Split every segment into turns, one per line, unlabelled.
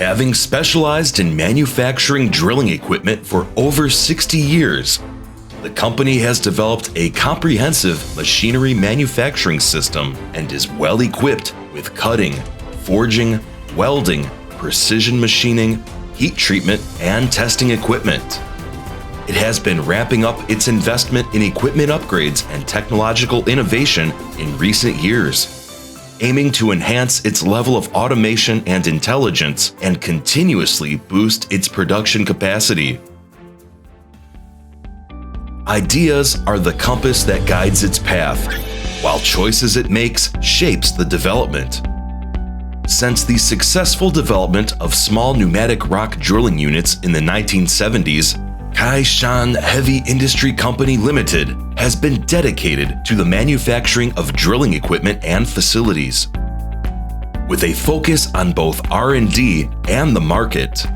Having specialized in manufacturing drilling equipment for over 60 years, the company has developed a comprehensive machinery manufacturing system and is well equipped with cutting, forging, welding, precision machining, heat treatment, and testing equipment. It has been ramping up its investment in equipment upgrades and technological innovation in recent years, aiming to enhance its level of automation and intelligence and continuously boost its production capacity. Ideas are the compass that guides its path, while choices it makes shapes the development. Since the successful development of small pneumatic rock drilling units in the 1970s, Kaishan Heavy Industry Company Limited has been dedicated to the manufacturing of drilling equipment and facilities. With a focus on both R&D and the market,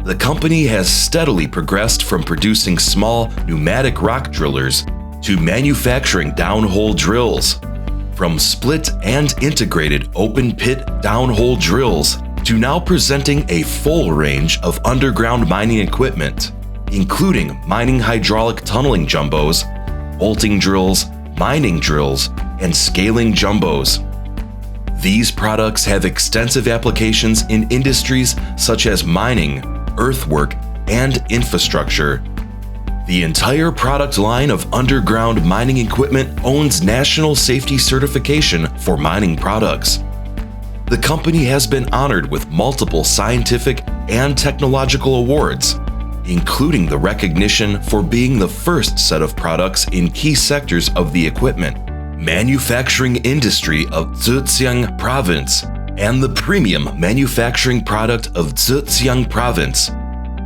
the company has steadily progressed from producing small pneumatic rock drillers to manufacturing downhole drills, from split and integrated open-pit downhole drills to now presenting a full range of underground mining equipment, including mining hydraulic tunneling jumbos, bolting drills, mining drills, and scaling jumbos. These products have extensive applications in industries such as mining, earthwork, and infrastructure. The entire product line of underground mining equipment owns national safety certification for mining products. The company has been honored with multiple scientific and technological awards, including the recognition for being the first set of products in key sectors of the equipment, manufacturing industry of Zhejiang Province, and the premium manufacturing product of Zhejiang Province.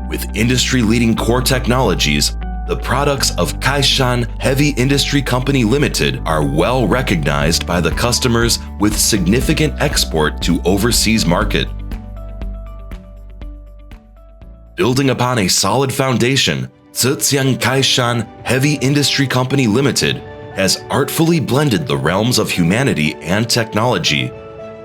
With industry-leading core technologies, the products of Kaishan Heavy Industry Company Limited are well recognized by the customers with significant export to overseas market. Building upon a solid foundation, Zhejiang Kaishan Heavy Industry Company Limited has artfully blended the realms of humanity and technology.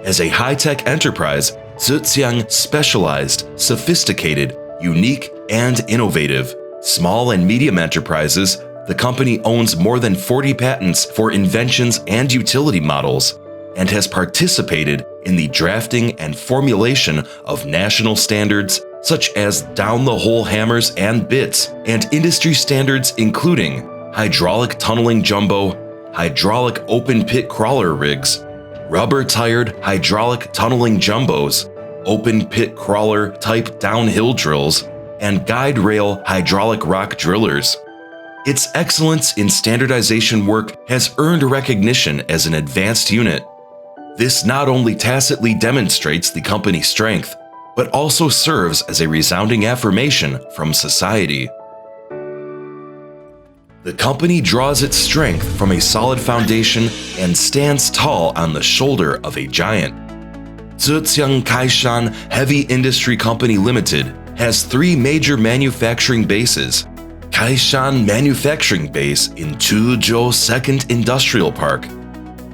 As a high-tech enterprise, Zhejiang specialized, sophisticated, unique, and innovative. Small and medium enterprises, the company owns more than 40 patents for inventions and utility models, and has participated in the drafting and formulation of national standards such as down-the-hole hammers and bits, and industry standards including hydraulic tunneling jumbo, hydraulic open-pit crawler rigs, rubber-tired hydraulic tunneling jumbos, open-pit crawler-type downhill drills, and guide rail hydraulic rock drillers. Its excellence in standardization work has earned recognition as an advanced unit. This not only tacitly demonstrates the company's strength, but also serves as a resounding affirmation from society. The company draws its strength from a solid foundation and stands tall on the shoulder of a giant. Zhejiang Kaishan Heavy Industry Company Limited has 3 major manufacturing bases: Kaishan Manufacturing Base in Chuzhou 2nd Industrial Park,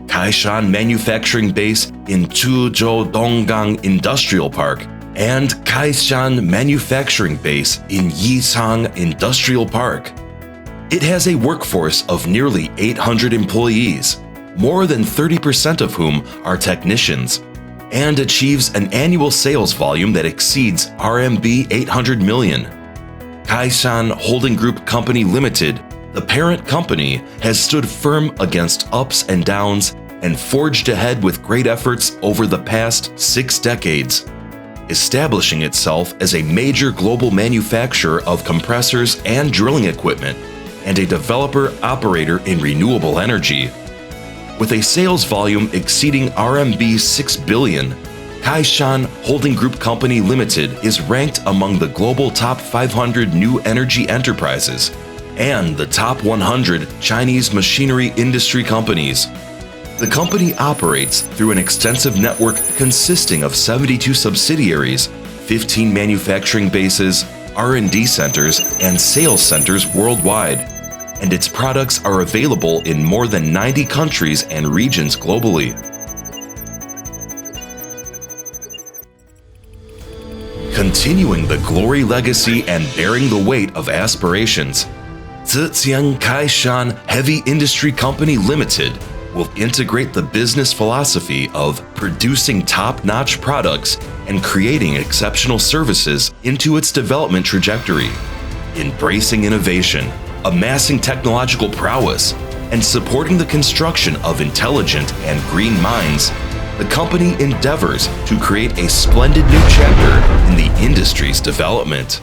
Kaishan Manufacturing Base in Chuzhou Donggang Industrial Park, and Kaishan Manufacturing Base in Yichang Industrial Park. It has a workforce of nearly 800 employees, more than 30% of whom are technicians, and achieves an annual sales volume that exceeds RMB 800 million. Kaishan Holding Group Company Limited, the parent company, has stood firm against ups and downs and forged ahead with great efforts over the past 6 decades, establishing itself as a major global manufacturer of compressors and drilling equipment, and a developer-operator in renewable energy. With a sales volume exceeding RMB 6 billion, Kaishan Holding Group Company Limited is ranked among the global top 500 new energy enterprises and the top 100 Chinese machinery industry companies. The company operates through an extensive network consisting of 72 subsidiaries, 15 manufacturing bases, R&D centers, and sales centers worldwide, and its products are available in more than 90 countries and regions globally. Continuing the glory legacy and bearing the weight of aspirations, Zhejiang Kaishan Heavy Industry Company Limited will integrate the business philosophy of producing top-notch products and creating exceptional services into its development trajectory. Embracing innovation, amassing technological prowess, and supporting the construction of intelligent and green mines, the company endeavors to create a splendid new chapter in the industry's development.